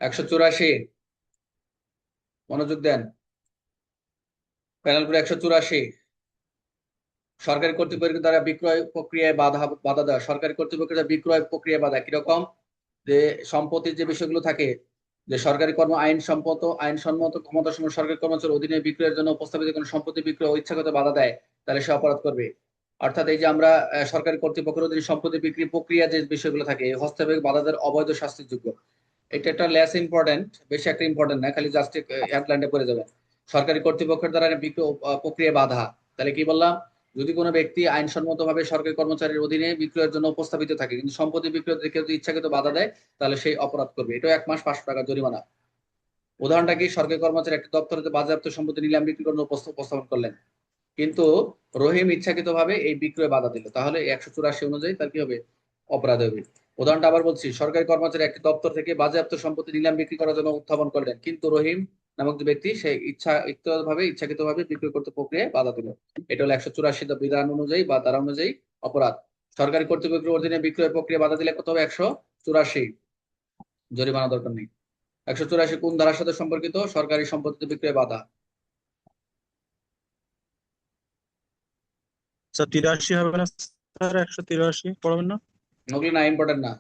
184, মনোযোগ দেন। প্যানেল করে 184, সরকারি কর্তৃপক্ষের দ্বারা বিক্রয় প্রক্রিয়ায় বাধা বাধা দেওয়া। সরকারি কর্তৃপক্ষের দ্বারা বিক্রয় প্রক্রিয়ায় বাধা কিরকম? যে সম্পত্তির যে বিষয়গুলো থাকে, যে সরকারি কর্ম আইনসম্মত ক্ষমতাসম্পন্ন সরকারি কর্মচারীর অধীনে বিক্রয়ের জন্য উপস্থাপিত কোনো সম্পত্তি বিক্রয় ও ইচ্ছাকৃত বাধা দেয়, তাহলে সে অপরাধ করবে। অর্থাৎ এই যে আমরা সরকারি কর্তৃপক্ষের অধীনে সম্পত্তি বিক্রি প্রক্রিয়া যে বিষয়গুলো থাকে, এই হস্তক্ষেপ বাধা দেওয়ার অবৈধ শাস্তির যোগ্য। এটা একটা লেস ইম্পর্টেন্ট, বেশি একটা ইম্পর্টেন্ট না, খালি জাস্ট হেডলাইনটা পড়ে যাবে। সরকারি কর্তৃপক্ষের দ্বারা বিক্রয় প্রক্রিয়া বাধা, তাহলে কি বললাম? যদি কোনো ব্যক্তি আইনসম্মতভাবে সরকারি কর্মচারীর অধীনে বিক্রয়ের জন্য উপস্থাপিত থাকে কিন্তু সম্পত্তি বিক্রয় থেকে যদি ইচ্ছাকৃত বাধা দেয়, তাহলে সেই অপরাধ করবে। এটাও 1 মাস 500 টাকা জরিমানা। উদাহরণটা কি? সরকারি কর্মচারী একটি দপ্তরে বাজেয়াপ্ত সম্পত্তি নিলাম বিক্রি করে উপস্থাপন করলেন, কিন্তু রহিম ইচ্ছাকৃত ভাবে এই বিক্রয়ে বাধা দিল, তাহলে 184 অনুযায়ী তার কি হবে? অপরাধ হবে। উদাহরণটা আবার বলছি, সরকারি কর্মচারী একটি দপ্তর থেকে বাজেয়াপ্ত সম্পত্তি নিলাম বিক্রি করার জন্য উত্থাপন করলেন, কিন্তু রহিম নামক যে ব্যক্তি সে ইচ্ছাকৃত ভাবে বিক্রয় করতে প্রক্রিয়ায় বাধা দিল। এটা হলো 184 বিধান অনুযায়ী বা ধারা অনুযায়ী অপরাধ। সরকারি কর্তৃপক্ষের অধীনে বিক্রয় প্রক্রিয়া বাধা দিলে কত হবে? 184, জরিমানা দরকার নেই। 184 কোন ধারার সাথে সম্পর্কিত? সরকারি সম্পত্তিতে বিক্রয় বাধা। স্যার 83 হবে না? স্যার 183 পড়াবেন না? ওগুলো না, ইম্পর্টেন্ট না।